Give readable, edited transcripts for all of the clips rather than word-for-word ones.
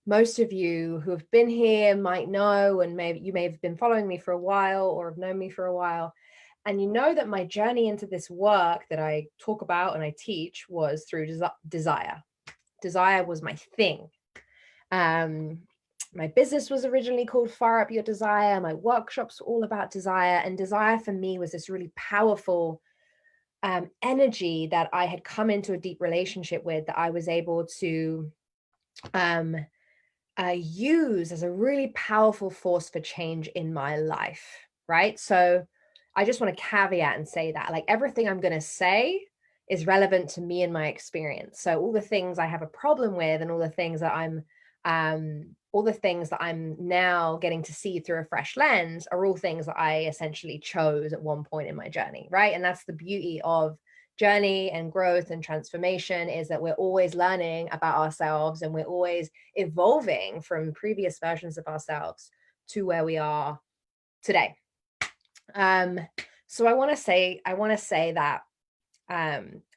most of you who have been here might know, and maybe you may have been following me for a while or have known me for a while. And you know that my journey into this work that I talk about and I teach was through desire. Desire was my thing. Um, my business was originally called Fire Up Your Desire. My workshops were all about desire. And desire for me was this really powerful energy that I had come into a deep relationship with, that I was able to um, use as a really powerful force for change in my life, right? So I just want to caveat and say that, like, everything I'm going to say is relevant to me and my experience. So all the things I have a problem with and all the things that I'm now getting to see through a fresh lens are all things that I essentially chose at one point in my journey, right? And that's the beauty of journey and growth and transformation, is that we're always learning about ourselves and we're always evolving from previous versions of ourselves to where we are today. Um, so I want to say that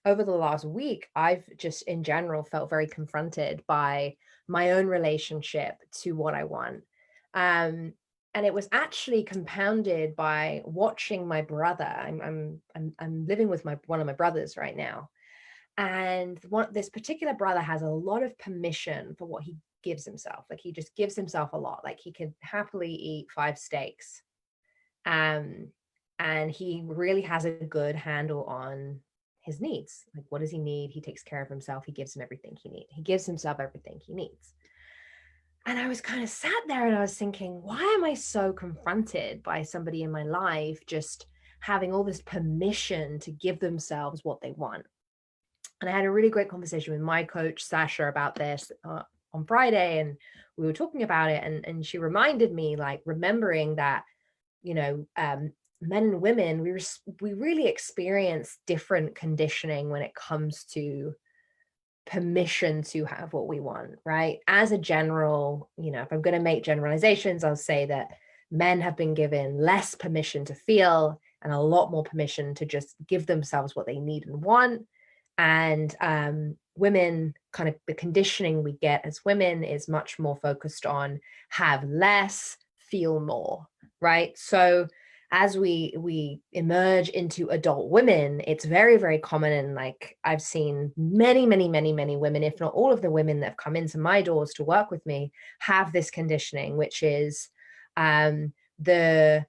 over the last week, I've just in general felt very confronted by my own relationship to what I want. Um, and it was actually compounded by watching my brother. I'm living with my one of my brothers right now, and this particular brother has a lot of permission for what he gives himself. Like, he just gives himself a lot. Like, he could happily eat 5 steaks. Um, and he really has a good handle on his needs. Like, what does he need? He takes care of himself. He gives him everything he needs. He gives himself everything he needs. And I was kind of sat there and I was thinking, why am I so confronted by somebody in my life just having all this permission to give themselves what they want? And I had a really great conversation with my coach, Sasha, about this on Friday. And we were talking about it. And she reminded me, like, remembering that, you know, men and women, we really experience different conditioning when it comes to permission to have what we want, right? As a general, if I'm going to make generalizations, I'll say that men have been given less permission to feel and a lot more permission to just give themselves what they need and want. And women, kind of the conditioning we get as women is much more focused on have less, feel more, right? So as we emerge into adult women, it's very, very common. And like, I've seen many, many, many, many women, if not all of the women that have come into my doors to work with me, have this conditioning, which is the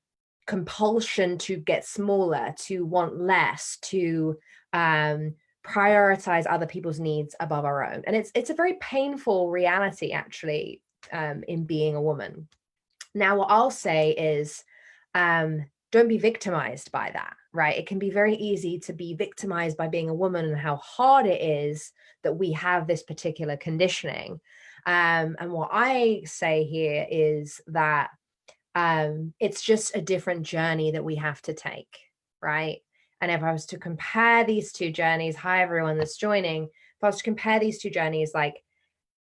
compulsion to get smaller, to want less, to prioritize other people's needs above our own. And it's a very painful reality, actually, in being a woman. Now, what I'll say is, don't be victimized by that, right? It can be very easy to be victimized by being a woman and how hard it is that we have this particular conditioning. And what I say here is that it's just a different journey that we have to take, right? And if I was to compare these two journeys, hi everyone that's joining, if I was to compare these two journeys, like,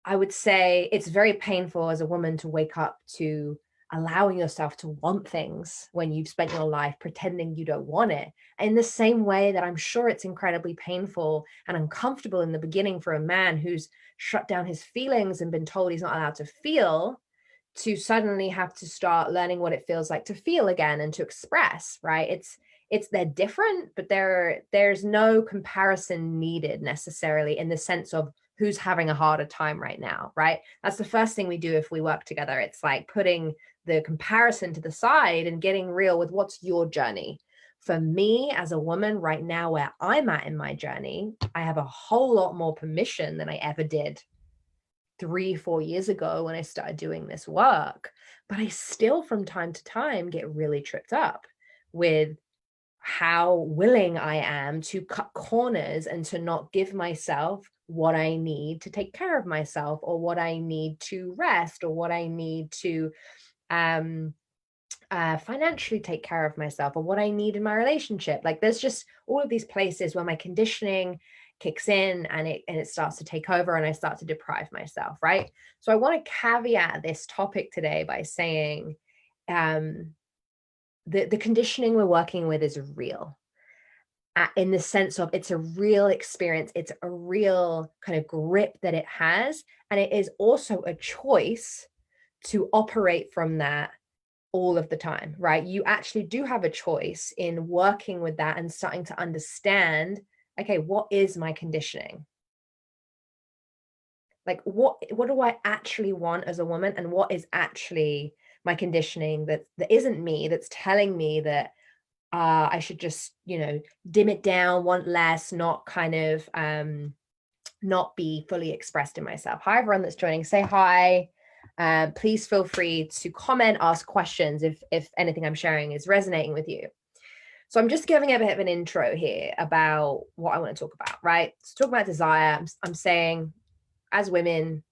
I would say it's very painful as a woman to wake up to allowing yourself to want things when you've spent your life pretending you don't want it. In the same way that I'm sure it's incredibly painful and uncomfortable in the beginning for a man who's shut down his feelings and been told he's not allowed to feel, to suddenly have to start learning what it feels like to feel again and to express, right? They're different, but there's no comparison needed necessarily in the sense of who's having a harder time right now, right? That's the first thing we do if we work together. It's like putting the comparison to the side and getting real with what's your journey. For me as a woman right now, where I'm at in my journey, I have a whole lot more permission than I ever did 3, 4 years ago when I started doing this work. But I still, from time to time, get really tripped up with how willing I am to cut corners and to not give myself what I need to take care of myself, or what I need to rest, or what I need to um, financially take care of myself, or what I need in my relationship. Like, there's just all of these places where my conditioning kicks in and it starts to take over and I start to deprive myself, right? So I want to caveat this topic today by saying the conditioning we're working with is real. in the sense of it's a real experience, it's a real kind of grip that it has, and it is also a choice to operate from that all of the time, right? You actually do have a choice in working with that and starting to understand, okay, what is my conditioning? Like what do I actually want as a woman, and what is actually my conditioning that isn't me, that's telling me that I should just, dim it down, want less, not kind of not be fully expressed in myself. Hi, everyone that's joining. Say hi. Please feel free to comment, ask questions if anything I'm sharing is resonating with you. So I'm just giving a bit of an intro here about what I want to talk about, right? So talk about desire. I'm saying as women,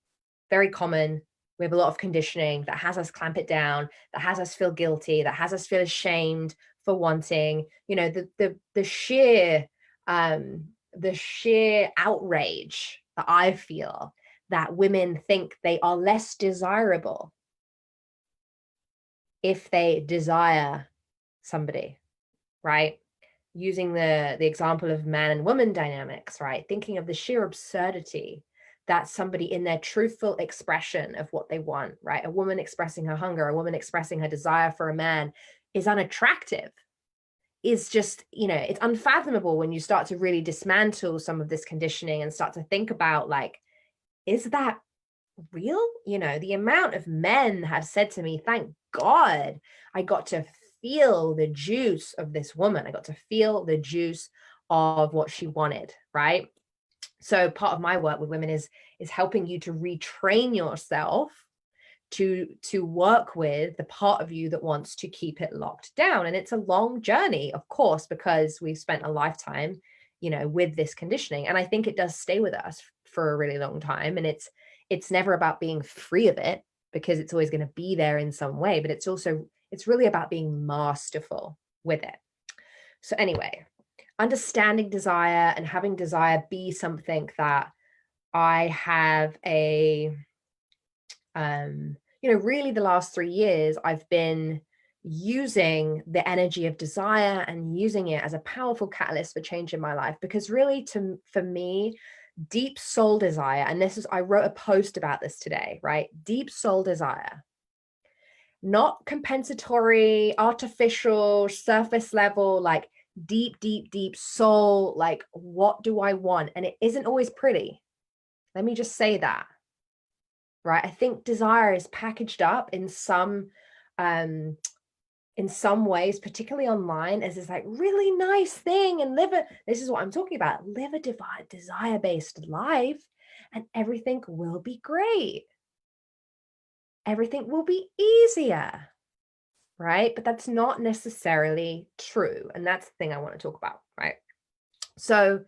very common. We have a lot of conditioning that has us clamp it down, that has us feel guilty, that has us feel ashamed for wanting, the sheer outrage that I feel that women think they are less desirable if they desire somebody, right? Using the example of man and woman dynamics, right? Thinking of the sheer absurdity that somebody in their truthful expression of what they want, right? A woman expressing her hunger, a woman expressing her desire for a man is unattractive, is just, it's unfathomable when you start to really dismantle some of this conditioning and start to think about, like, is that real? The amount of men have said to me, thank God I got to feel the juice of this woman. I got to feel the juice of what she wanted, right? So part of my work with women is helping you to retrain yourself to work with the part of you that wants to keep it locked down. And it's a long journey, of course, because we've spent a lifetime, with this conditioning. And I think it does stay with us for a really long time. And it's never about being free of it, because it's always going to be there in some way, but it's really about being masterful with it. So anyway, understanding desire and having desire be something that I have really the last 3 years, I've been using the energy of desire and using it as a powerful catalyst for change in my life. Because really, for me, deep soul desire, and I wrote a post about this today, right? Deep soul desire, not compensatory, artificial, surface level, like deep, deep, deep soul, like, what do I want? And it isn't always pretty. Let me just say that. Right. I think desire is packaged up um, in some ways, particularly online, as this like really nice thing, and this is what I'm talking about, live a desire-based life and everything will be great. Everything will be easier. Right. But that's not necessarily true. And that's the thing I want to talk about. Right. So,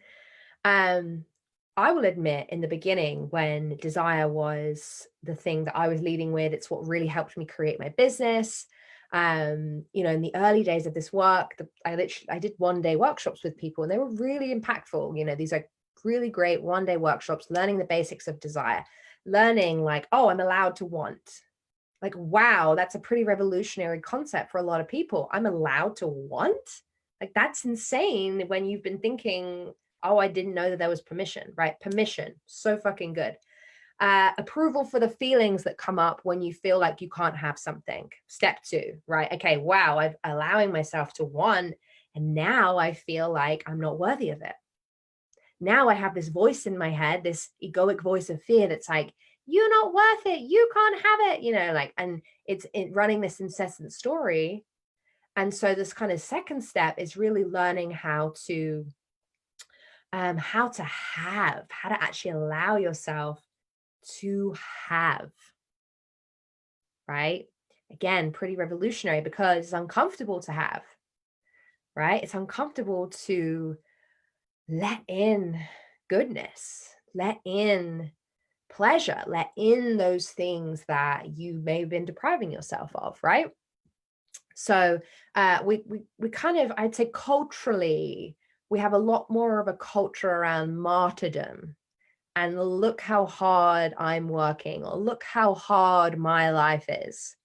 I will admit, in the beginning, when desire was the thing that I was leading with, it's what really helped me create my business. In the early days of this work, I did 1-day workshops with people, and they were really impactful. These are really great 1-day workshops, learning the basics of desire, learning like, oh, I'm allowed to want. Like, wow, that's a pretty revolutionary concept for a lot of people. I'm allowed to want? Like, that's insane when you've been thinking, oh, I didn't know that there was permission, right? Permission, so fucking good. Approval for the feelings that come up when you feel like you can't have something. Step 2, right? Okay, wow, I'm allowing myself to want, and now I feel like I'm not worthy of it. Now I have this voice in my head, this egoic voice of fear that's like, you're not worth it, you can't have it, and it's running this incessant story. And so this kind of second step is really learning how to actually allow yourself to have, right? Again, pretty revolutionary, because it's uncomfortable to have, right? It's uncomfortable to let in goodness, let in pleasure, let in those things that you may have been depriving yourself of, right? So we kind of, I'd say culturally, we have a lot more of a culture around martyrdom, and look how hard I'm working, or look how hard my life is,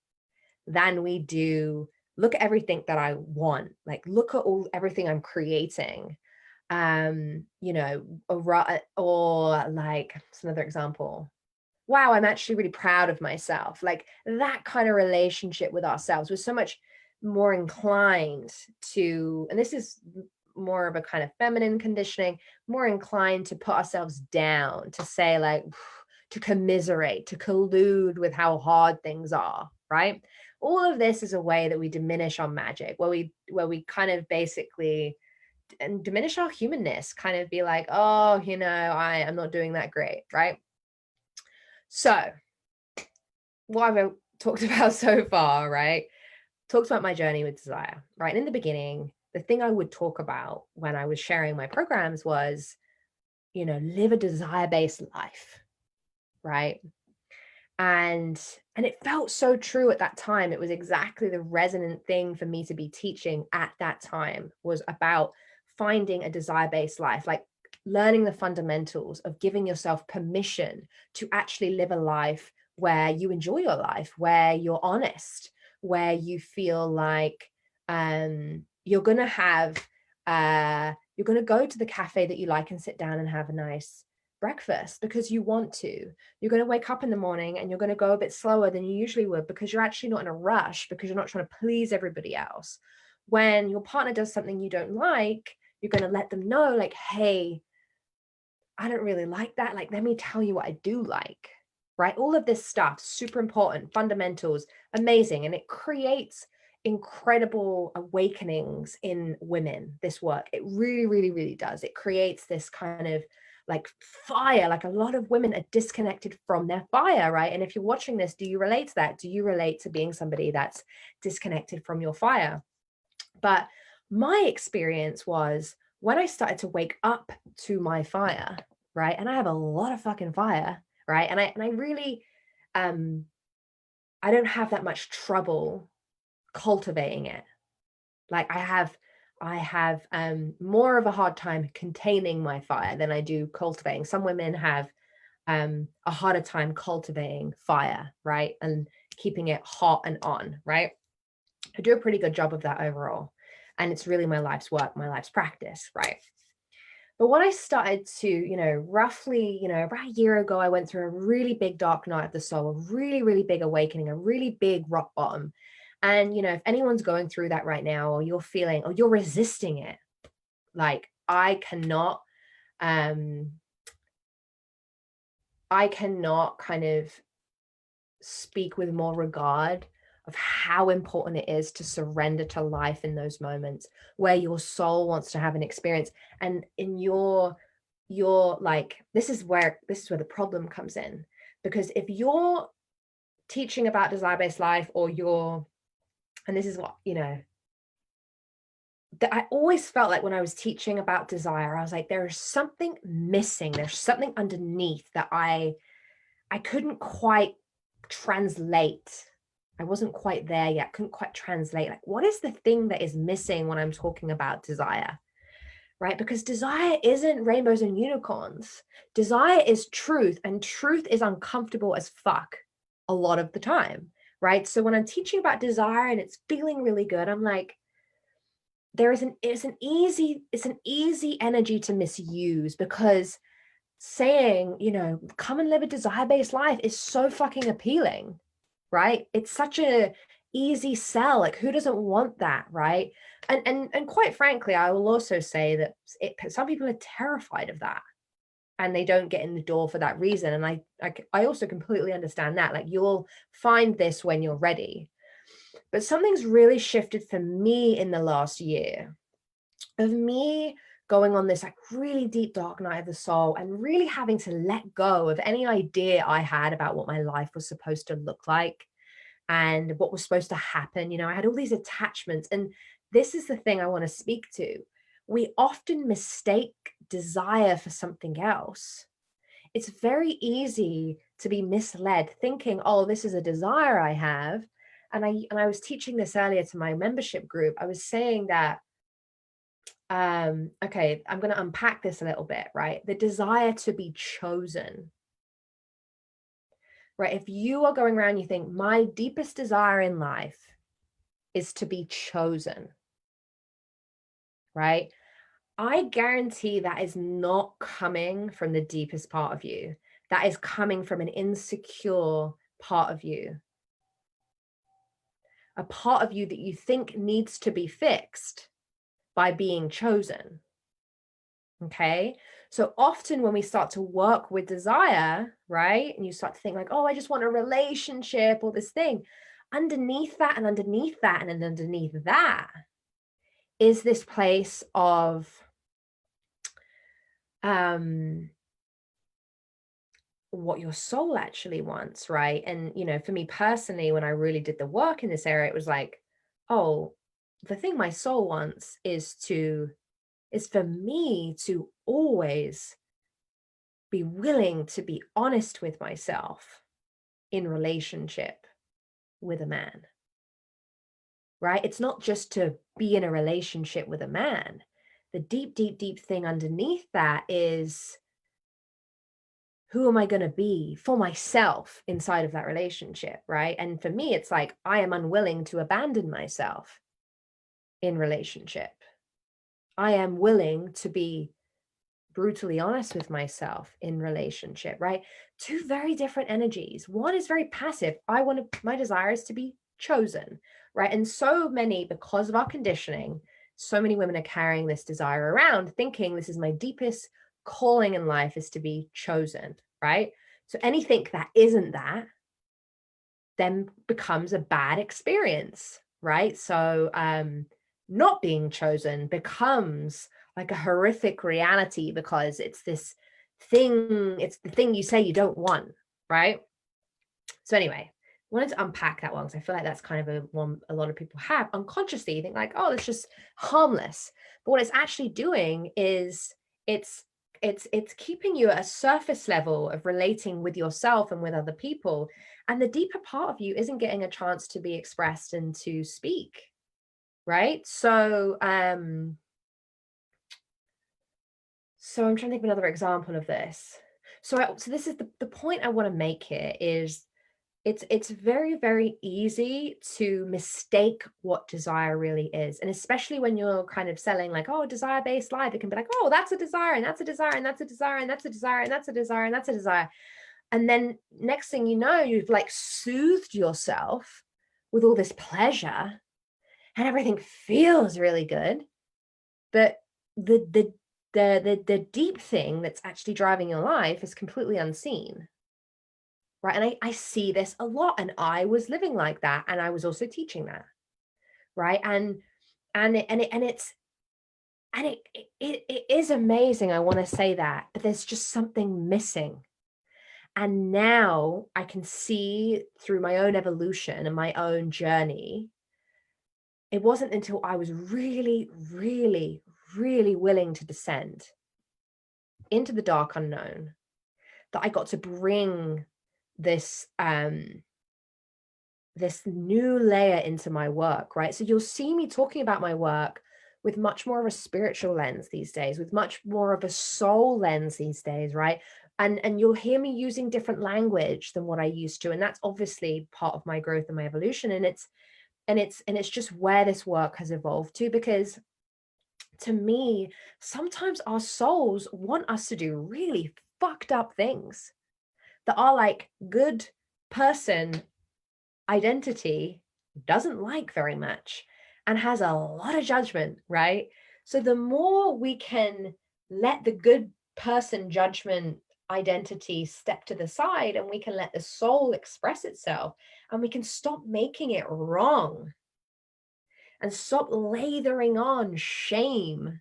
than we do look at everything that I want, like look at everything I'm creating. You know, or like, it's another example. Wow, I'm actually really proud of myself. Like that kind of relationship with ourselves was so much more inclined to, and this is more of a kind of feminine conditioning, more inclined to put ourselves down, to say like, to commiserate, to collude with how hard things are, right? All of this is a way that we diminish our magic, where we kind of basically and diminish our humanness, kind of be like, oh, you know, I am not doing that great, right? So what have I talked about so far, right? Talked about my journey with desire, right? And in the beginning, the thing I would talk about when I was sharing my programs was, you know, live a desire-based life, right? And it felt so true at that time. It was exactly the resonant thing for me to be teaching at that time, was about finding a desire-based life, like learning the fundamentals of giving yourself permission to actually live a life where you enjoy your life, where you're honest, where you feel like you're going to have you're going to go to the cafe that you like and sit down and have a nice breakfast because you want to. You're going to wake up in the morning and you're going to go a bit slower than you usually would because you're actually not in a rush, because you're not trying to please everybody else. When your partner does something you don't like, you're going to let them know, like, hey, I don't really like that. Like, let me tell you what I do like, right? All of this stuff, super important, fundamentals, amazing. And it creates incredible awakenings in women, this work. It really, really, really does. It creates this kind of like fire. Like a lot of women are disconnected from their fire, right? And if you're watching this, do you relate to that? Do you relate to being somebody that's disconnected from your fire? But my experience was when I started to wake up to my fire, right? And I have a lot of fucking fire, right? And I really um I don't have that much trouble cultivating it. Like I have more of a hard time containing my fire than I do cultivating. Some women have a harder time cultivating fire, right? And keeping it hot and on, right? I do a pretty good job of that overall. And it's really my life's work, my life's practice, right? But when I started to, you know, roughly, you know, about a year ago, I went through a really big dark night of the soul, a really, really big awakening, a really big rock bottom. And, you know, if anyone's going through that right now, or you're feeling, or you're resisting it, like um, I cannot kind of speak with more regard of how important it is to surrender to life in those moments where your soul wants to have an experience. And in your like, this is where the problem comes in, because if you're teaching about desire-based life, or you're, and this is what, you know, that I always felt like when I was teaching about desire, I was like, there is something missing, there's something underneath that I couldn't quite translate. I wasn't quite there yet, couldn't quite translate. Like, what is the thing that is missing when I'm talking about desire? Right? Because desire isn't rainbows and unicorns. Desire is truth, and truth is uncomfortable as fuck a lot of the time. Right? So when I'm teaching about desire and it's feeling really good, I'm like, it's an easy energy to misuse, because saying, you know, come and live a desire-based life is so fucking appealing, right? It's such a easy sell. Like, who doesn't want that, right? And quite frankly, I will also say that some people are terrified of that, and they don't get in the door for that reason. And I also completely understand that. Like, you'll find this when you're ready. But something's really shifted for me in the last year, of me going on this like really deep dark night of the soul, and really having to let go of any idea I had about what my life was supposed to look like and what was supposed to happen. You know, I had all these attachments. And this is the thing I want to speak to. We often mistake desire for something else. It's very easy to be misled thinking, oh, this is a desire I have. And I was teaching this earlier to my membership group. I was saying that okay, I'm going to unpack this a little bit, right? The desire to be chosen, right? If you are going around, you think my deepest desire in life is to be chosen, right? I guarantee that is not coming from the deepest part of you. That is coming from an insecure part of you, a part of you that you think needs to be fixed by being chosen. Okay. So often when we start to work with desire, right, and you start to think like, oh, I just want a relationship or this thing, underneath that and underneath that and underneath that is this place of what your soul actually wants, right? And for me personally, when I really did the work in this area, it was like, oh, the thing my soul wants is for me to always be willing to be honest with myself in relationship with a man, right? It's not just to be in a relationship with a man. The deep, deep, deep thing underneath that is, who am I going to be for myself inside of that relationship, right? And for me, it's like, I am unwilling to abandon myself in relationship. I am willing to be brutally honest with myself in relationship, right? Two very different energies. One is very passive. My desire is to be chosen, right? And so many, because of our conditioning, so many women are carrying this desire around, thinking this is my deepest calling in life, is to be chosen, right? So anything that isn't that then becomes a bad experience, right? So not being chosen becomes like a horrific reality because it's this thing, it's the thing you say you don't want, right? So anyway, I wanted to unpack that one because I feel like that's kind of a one a lot of people have unconsciously. You think like, oh, it's just harmless. But what it's actually doing is it's it's keeping you at a surface level of relating with yourself and with other people. And the deeper part of you isn't getting a chance to be expressed and to speak. Right. So I'm trying to think of another example of this. So this is the point I want to make here is it's very, very easy to mistake what desire really is. And especially when you're kind of selling like, oh, desire-based life, it can be like, oh, that's a desire, and that's a desire, and that's a desire, and that's a desire, and that's a desire, and that's a desire. And then next thing you know, you've like soothed yourself with all this pleasure and everything feels really good. But the deep thing that's actually driving your life is completely unseen. Right. And I see this a lot. And I was living like that. And I was also teaching that. Right. And it is amazing. I want to say that, but there's just something missing. And now I can see through my own evolution and my own journey. It wasn't until I was really, really, really willing to descend into the dark unknown that I got to bring this this new layer into my work, right? So you'll see me talking about my work with much more of a spiritual lens these days, with much more of a soul lens these days, right? And you'll hear me using different language than what I used to, and that's obviously part of my growth and my evolution. And it's just where this work has evolved to, because to me, sometimes our souls want us to do really fucked up things that are like good person identity doesn't like very much and has a lot of judgment, right? So the more we can let the good person judgment identity step to the side, and we can let the soul express itself, and we can stop making it wrong and stop lathering on shame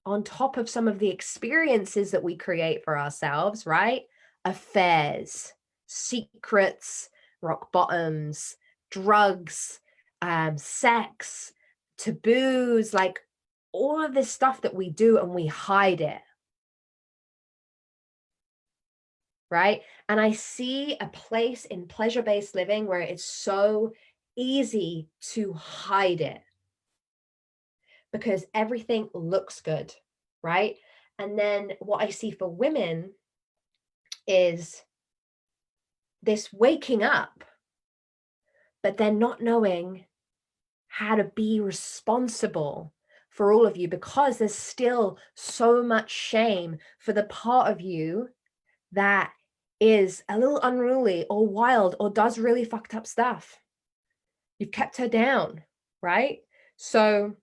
on top of some of the experiences that we create for ourselves, right? Affairs, secrets, rock bottoms, drugs, sex, taboos, like all of this stuff that we do and we hide it. Right. And I see a place in pleasure-based living where it's so easy to hide it because everything looks good. Right. And then what I see for women is this waking up, but then not knowing how to be responsible for all of you, because there's still so much shame for the part of you that is a little unruly or wild or does really fucked up stuff. You've kept her down, right? So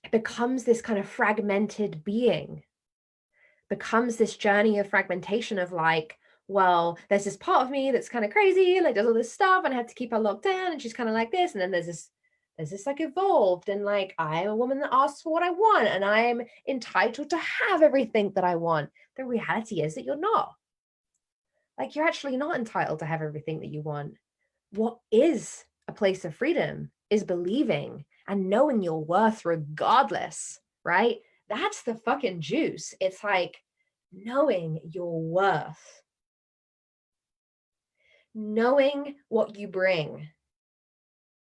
it becomes this kind of fragmented being, becomes this journey of fragmentation of like, well, there's this part of me that's kind of crazy, like does all this stuff, and I had to keep her locked down, and she's kind of like this. And then there's this like evolved, and like, I'm a woman that asks for what I want, and I'm entitled to have everything that I want. The reality is that you're not. Like, you're actually not entitled to have everything that you want. What is a place of freedom is believing and knowing your worth regardless, right? That's the fucking juice. It's like knowing your worth, knowing what you bring,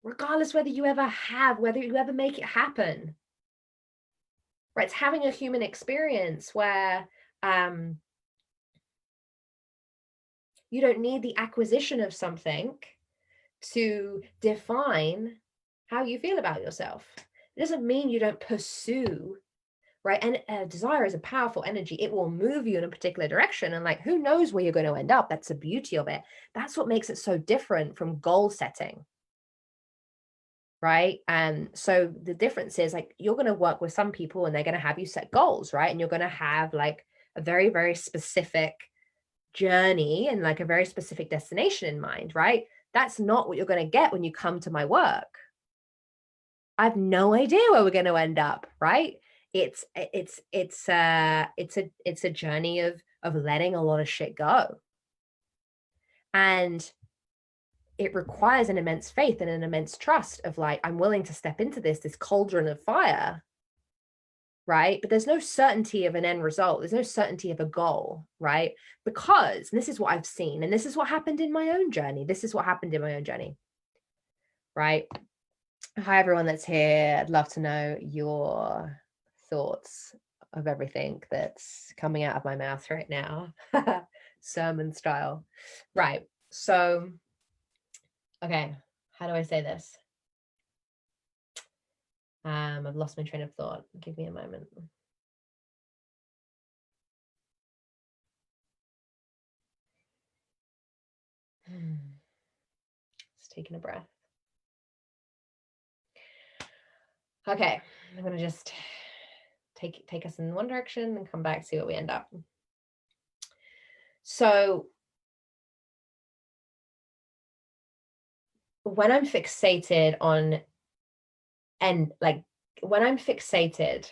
regardless whether you ever have, whether you ever make it happen, right? It's having a human experience where you don't need the acquisition of something to define how you feel about yourself. It doesn't mean you don't pursue, right? And desire is a powerful energy. It will move you in a particular direction. And like, who knows where you're going to end up? That's the beauty of it. That's what makes it so different from goal setting, right? And so the difference is like, you're going to work with some people and they're going to have you set goals, right? And you're going to have like a very, very specific journey and like a very specific destination in mind, right? That's not what you're going to get when you come to my work. I have no idea where we're going to end up, right? It's a journey of letting a lot of shit go. And it requires an immense faith and an immense trust of like, I'm willing to step into this cauldron of fire, right? But there's no certainty of an end result. There's no certainty of a goal, right? Because, and this is what I've seen, and this is what happened in my own journey. Right? Hi, everyone that's here. I'd love to know your thoughts of everything that's coming out of my mouth right now. Sermon style. Right. So, okay. How do I say this? I've lost my train of thought. Give me a moment. Just taking a breath. Okay, I'm gonna just take us in one direction and come back, see what we end up. So when I'm fixated on, and like when I'm fixated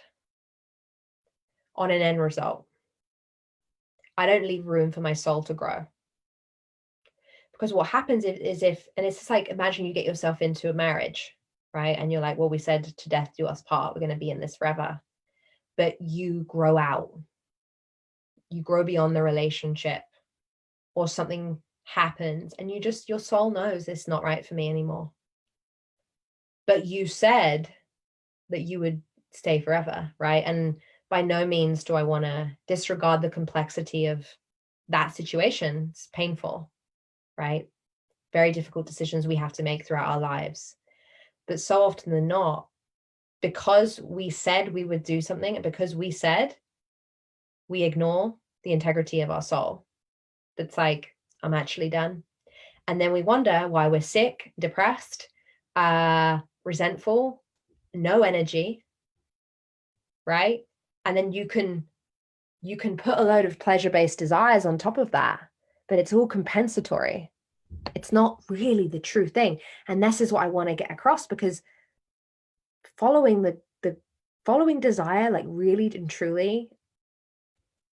on an end result, I don't leave room for my soul to grow. Because what happens is if, and it's just like, imagine you get yourself into a marriage, right? And you're like, well, we said to death do us part, we're going to be in this forever. But you grow out, you grow beyond the relationship, or something happens and your soul knows it's not right for me anymore. But you said that you would stay forever, right? And by no means do I want to disregard the complexity of that situation. It's painful, right? Very difficult decisions we have to make throughout our lives. But so often than not, because we said we would do something, and because we said, we ignore the integrity of our soul. That's like, I'm actually done. And then we wonder why we're sick, depressed, resentful, no energy, right? And then you can put a load of pleasure-based desires on top of that, but it's all compensatory. It's not really the true thing. And this is what I want to get across, because following the following desire, like really and truly,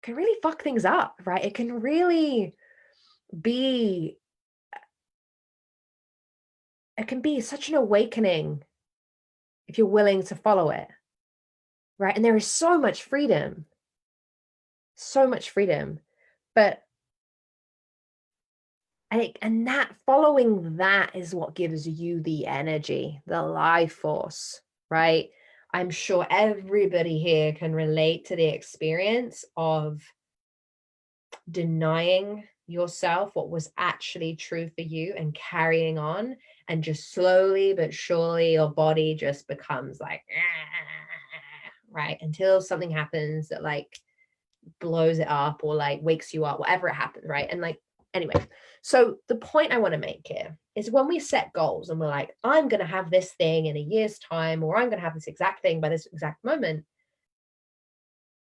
can really fuck things up, right? It can really be, it can be such an awakening if you're willing to follow it, right? And there is so much freedom, but and that following that is what gives you the energy, the life force, right? I'm sure everybody here can relate to the experience of denying yourself what was actually true for you and carrying on, and just slowly but surely your body just becomes like, right? Until something happens that like blows it up or like wakes you up, whatever it happens, right? And like, anyway, so the point I want to make here is when we set goals and we're like, I'm going to have this thing in a year's time, or I'm going to have this exact thing by this exact moment.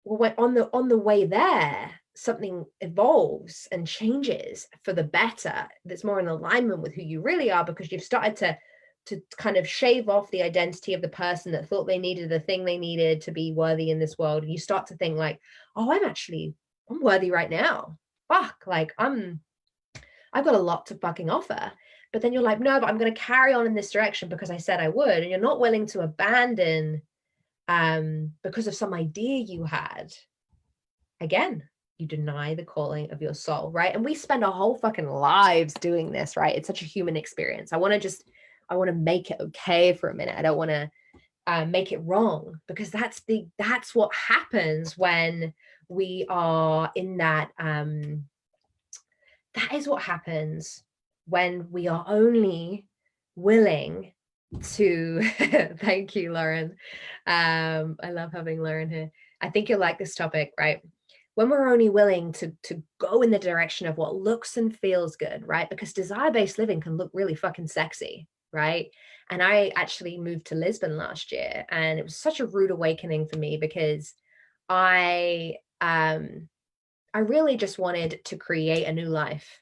Well, on the way there, something evolves and changes for the better. That's more in alignment with who you really are, because you've started to kind of shave off the identity of the person that thought they needed the thing they needed to be worthy in this world. You start to think like, oh, I'm worthy right now. Fuck, like I've got a lot to fucking offer. But then you're like, no, but I'm going to carry on in this direction because I said I would. And you're not willing to abandon because of some idea you had. Again, you deny the calling of your soul, right? And we spend our whole fucking lives doing this, right? It's such a human experience. I want to make it okay for a minute. I don't want to make it wrong, because that's what happens when we are in that. That is what happens when we are only willing to thank you, Lauren. I love having Lauren here. I think you'll like this topic, right? When we're only willing to go in the direction of what looks and feels good, right? Because desire-based living can look really fucking sexy, right? And I actually moved to Lisbon last year, and it was such a rude awakening for me, because I really just wanted to create a new life.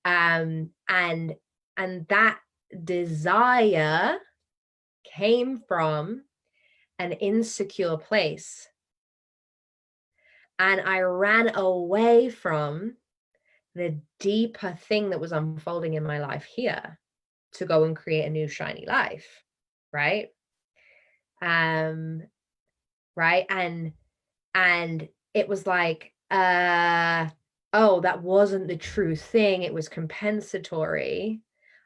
And that desire came from an insecure place. And I ran away from the deeper thing that was unfolding in my life here to go and create a new shiny life. Right. Right. And it was like, oh, that wasn't the true thing. It was compensatory.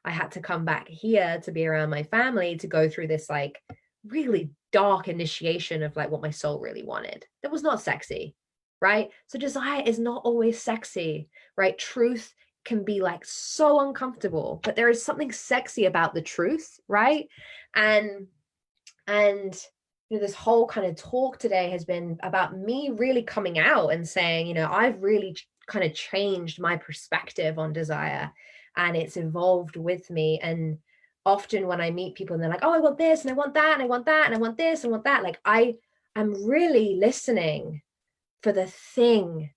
I had to come back here to be around my family to go through this like really dark initiation of like what my soul really wanted. That was not sexy, right? So desire is not always sexy, right? Truth can be like so uncomfortable, but there is something sexy about the truth, right? And this whole kind of talk today has been about me really coming out and saying, I've really kind of changed my perspective on desire, and it's evolved with me. And often when I meet people and they're like, oh, I want this and I want that and I want that and I want this and I want that, like I'm really listening for the thing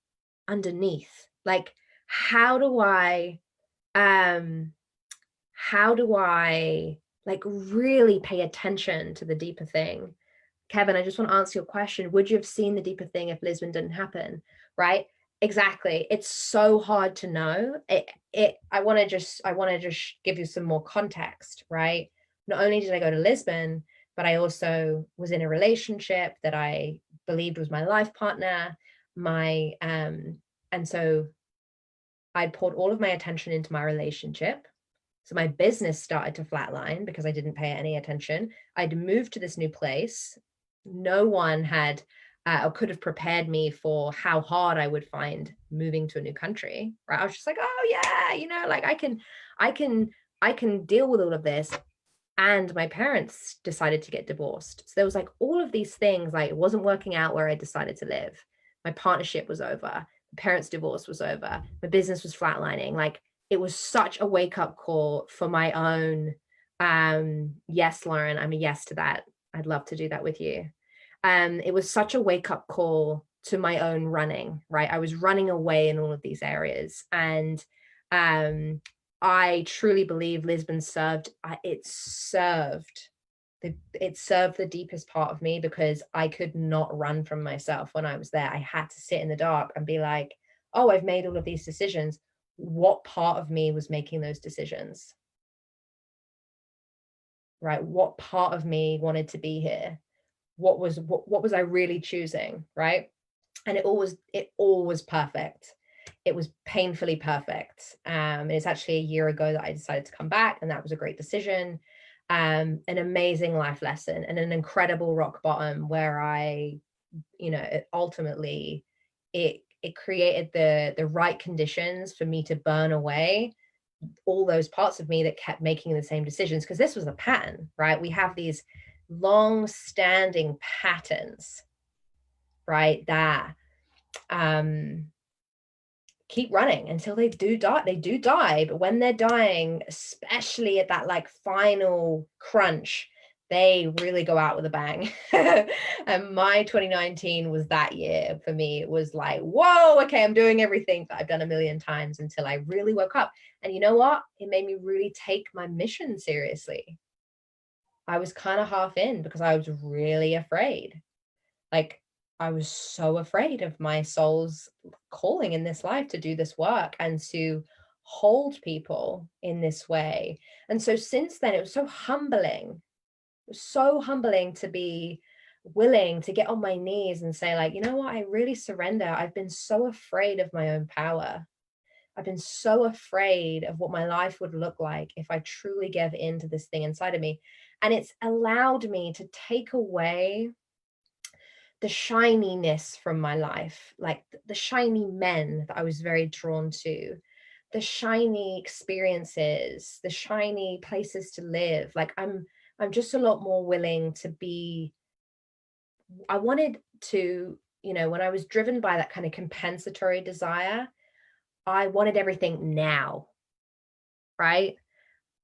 underneath. Like, how do I like really pay attention to the deeper thing? Kevin, I just want to answer your question. Would you have seen the deeper thing if Lisbon didn't happen? Right? Exactly. It's so hard to know. I want to just give you some more context, right? Not only did I go to Lisbon, but I also was in a relationship that I believed was my life partner. And so I'd poured all of my attention into my relationship. So my business started to flatline because I didn't pay any attention. I'd moved to this new place. No one had or could have prepared me for how hard I would find moving to a new country. Right? I was just like, oh yeah, like I can deal with all of this. And my parents decided to get divorced. So there was like all of these things, like it wasn't working out where I decided to live. My partnership was over. My parents' divorce was over. My business was flatlining. Like, it was such a wake-up call for my own yes, Lauren, I'm a yes to that. I'd love to do that with you. It was such a wake-up call to my own running, right? I was running away in all of these areas. And I truly believe Lisbon served the deepest part of me, because I could not run from myself when I was there. I had to sit in the dark and be like, oh, I've made all of these decisions. What part of me was making those decisions? Right? What part of me wanted to be here? What was I really choosing? Right? And it all was perfect. It was painfully perfect. It's actually a year ago that I decided to come back, and that was a great decision. An amazing life lesson and an incredible rock bottom where I, ultimately it created the right conditions for me to burn away all those parts of me that kept making the same decisions, because this was a pattern, right? We have these long-standing patterns right, that keep running until they do die. But when they're dying, especially at that like final crunch, they really go out with a bang. And my 2019 was that year for me. It was like, whoa, okay, I'm doing everything that I've done a million times, until I really woke up. And you know what? It made me really take my mission seriously. I was kind of half in because I was really afraid. Like, I was so afraid of my soul's calling in this life to do this work and to hold people in this way. And so since then, it was so humbling. It was so humbling to be willing to get on my knees and say, like, you know what, I really surrender. I've been so afraid of my own power. I've been so afraid of what my life would look like if I truly gave in to this thing inside of me. And it's allowed me to take away the shininess from my life, like the shiny men that I was very drawn to, the shiny experiences, the shiny places to live. Like I'm just a lot more willing to be. I wanted to, when I was driven by that kind of compensatory desire, I wanted everything now, right?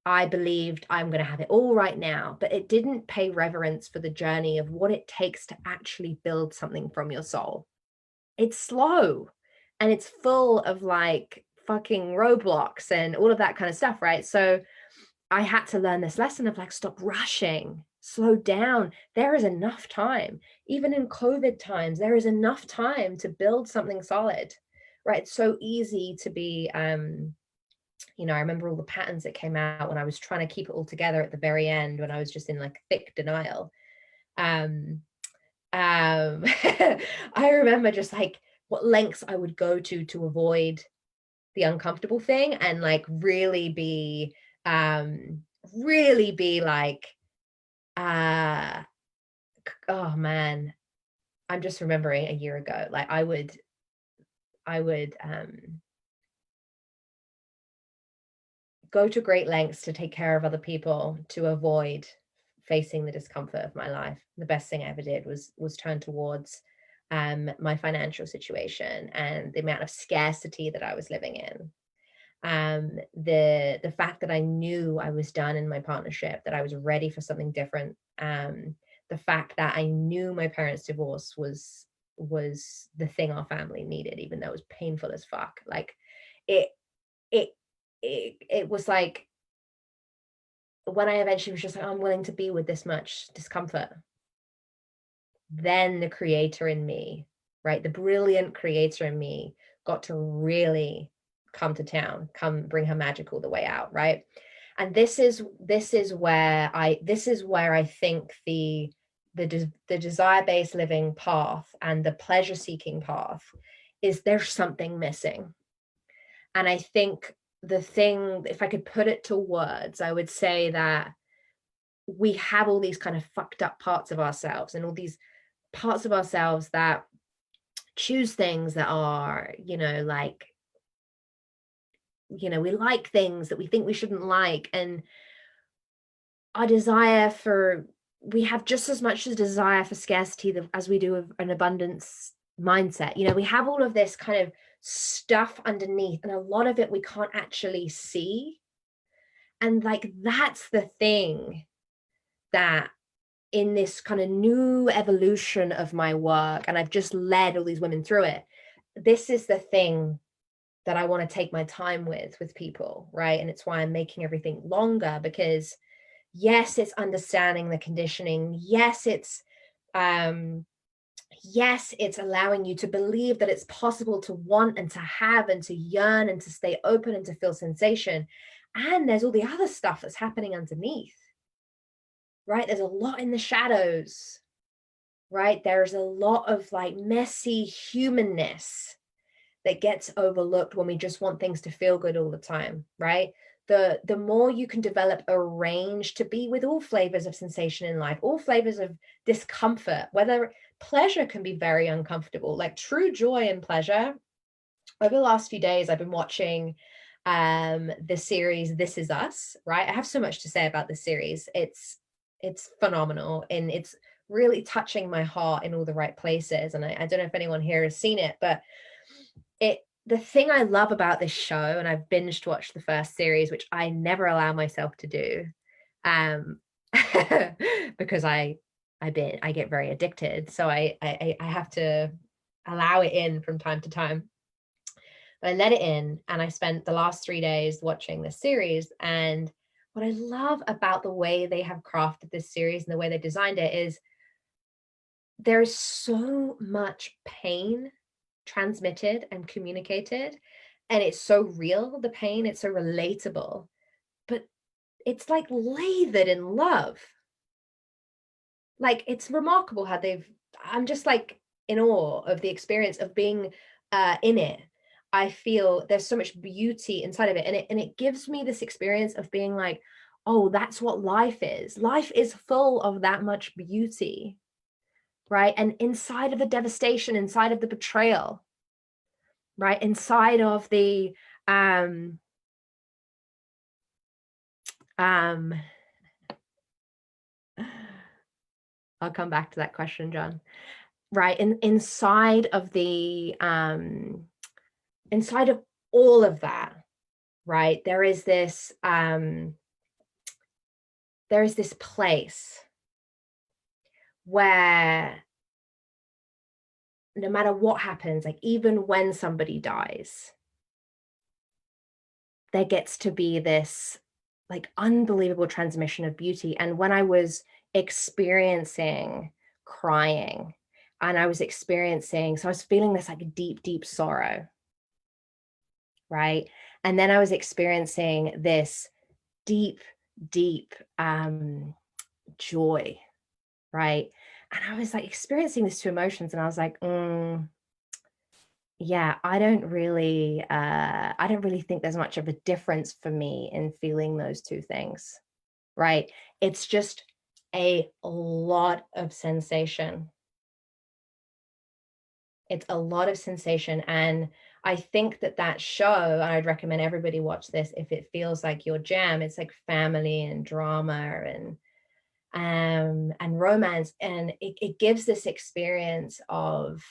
I believed I'm going to have it all right now, but it didn't pay reverence for the journey of what it takes to actually build something from your soul. It's slow and it's full of like fucking roadblocks and all of that kind of stuff, right? So I had to learn this lesson of like, stop rushing, slow down. There is enough time. Even in COVID times, there is enough time to build something solid, right? It's so easy to be, I remember all the patterns that came out when I was trying to keep it all together at the very end, when I was just in like thick denial. Um, I remember just like what lengths I would go to avoid the uncomfortable thing, and like really be like, uh oh man, I'm just remembering a year ago, like I would go to great lengths to take care of other people to avoid facing the discomfort of my life. The best thing I ever did was turn towards my financial situation and the amount of scarcity that I was living in. The fact that I knew I was done in my partnership, that I was ready for something different. The fact that I knew my parents' divorce was the thing our family needed, even though it was painful as fuck. Like it it it was like, when I eventually was just like, I'm willing to be with this much discomfort, then the creator in me, right? The brilliant creator in me got to really come to town, come bring her magic all the way out, right? And this is where I think the desire-based living path and the pleasure-seeking path is, there's something missing. And I think the thing, if I could put it to words, I would say that we have all these kind of fucked up parts of ourselves, and all these parts of ourselves that choose things that are, like, we like things that we think we shouldn't like. And our desire for, we have just as much as desire for scarcity as we do of an abundance mindset. We have all of this kind of stuff underneath, and a lot of it we can't actually see. And like, that's the thing that, in this kind of new evolution of my work, and I've just led all these women through it, this is the thing that I want to take my time with people, right? And it's why I'm making everything longer, because yes, it's understanding the conditioning. Yes, it's allowing you to believe that it's possible to want and to have and to yearn and to stay open and to feel sensation. And there's all the other stuff that's happening underneath, right? There's a lot in the shadows, right? There's a lot of like messy humanness that gets overlooked when we just want things to feel good all the time, right? The more you can develop a range to be with all flavors of sensation in life, all flavors of discomfort, whether pleasure can be very uncomfortable, like true joy and pleasure. Over the last few days, I've been watching the series This Is Us, right? I have so much to say about this series. It's phenomenal, and it's really touching my heart in all the right places. And I don't know if anyone here has seen it, but the thing I love about this show, and I've binged watched the first series, which I never allow myself to do, um, because I get very addicted. So I have to allow it in from time to time. But I let it in, and I spent the last 3 days watching this series. And what I love about the way they have crafted this series and the way they designed it is there is so much pain transmitted and communicated, and it's so real, the pain, it's so relatable, but it's like lathered in love. Like, it's remarkable how I'm just like in awe of the experience of being in it. I feel there's so much beauty inside of it, and it gives me this experience of being like, oh, that's what life is. Life is full of that much beauty, right? And inside of the devastation, inside of the betrayal, right? Inside of the I'll come back to that question, John. Right. Inside of inside of all of that, right, there is this place where no matter what happens, like even when somebody dies, there gets to be this like unbelievable transmission of beauty. And when I was experiencing crying, and I was feeling this like deep, deep sorrow, right? And then I was experiencing this deep, deep joy, right? And I was like experiencing these two emotions, and I was like, yeah, I don't really think there's much of a difference for me in feeling those two things, right? It's just a lot of sensation. It's a lot of sensation. And I think that show, and I'd recommend everybody watch this if it feels like your jam. It's like family and drama and romance, and it gives this experience of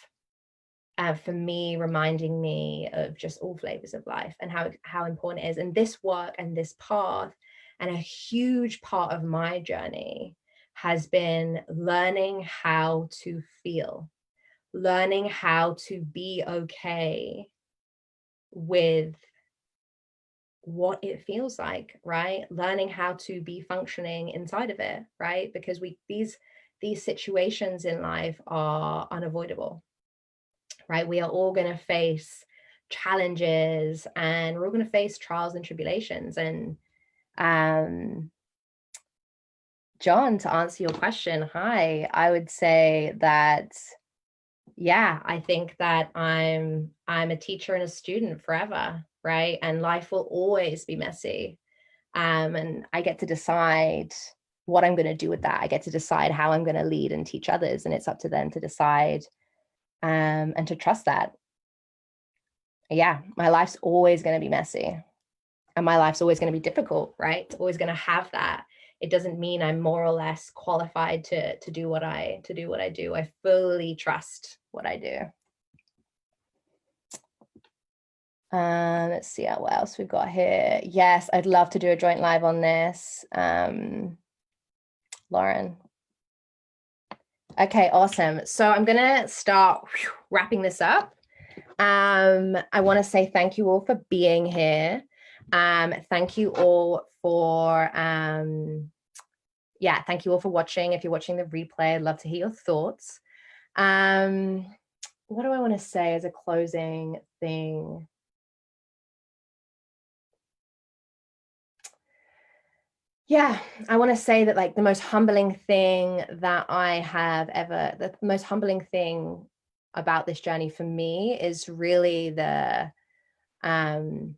for me, reminding me of just all flavors of life and how important it is. And this work and this path, and a huge part of my journey has been learning how to feel, learning how to be okay with what it feels like, right? Learning how to be functioning inside of it, right? Because these situations in life are unavoidable, right? We are all going to face challenges, and we're all going to face trials and tribulations. And John, to answer your question, hi, I would say that, yeah, I think that I'm a teacher and a student forever, right? And life will always be messy. And I get to decide what I'm going to do with that. I get to decide how I'm going to lead and teach others, and it's up to them to decide and to trust that. Yeah, my life's always going to be messy, and my life's always going to be difficult, right? It's always going to have that. It doesn't mean I'm more or less qualified to do what I do. I fully trust what I do. Let's see what else we've got here. Yes, I'd love to do a joint live on this. Lauren. Okay, awesome. So I'm gonna start wrapping this up. I want to say thank you all for being here. Thank you all for thank you all for watching. If you're watching the replay, I'd love to hear your thoughts. What do I want to say as a closing thing? Yeah, I want to say that like the most humbling thing about this journey for me is really I'm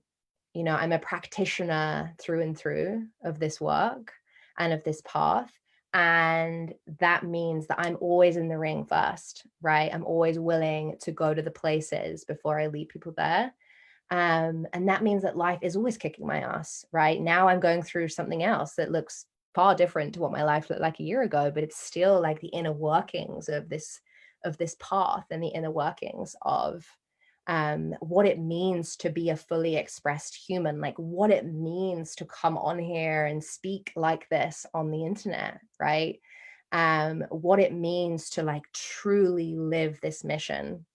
a practitioner through and through of this work and of this path. And that means that I'm always in the ring first, right? I'm always willing to go to the places before I lead people there. And that means that life is always kicking my ass, right? Now I'm going through something else that looks far different to what my life looked like a year ago, but it's still like the inner workings of this path, and the inner workings of what it means to be a fully expressed human, like what it means to come on here and speak like this on the internet, right? What it means to like truly live this mission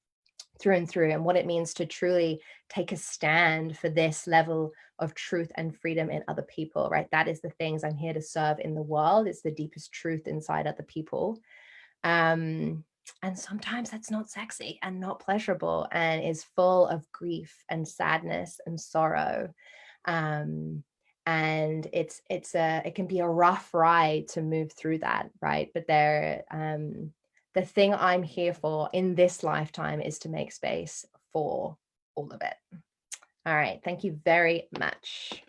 through and through, and what it means to truly take a stand for this level of truth and freedom in other people, right? That is the things I'm here to serve in the world. It's the deepest truth inside other people. Um, and sometimes that's not sexy and not pleasurable and is full of grief and sadness and sorrow. Um, and it can be a rough ride to move through that, right? But the thing I'm here for in this lifetime is to make space for all of it. All right. Thank you very much.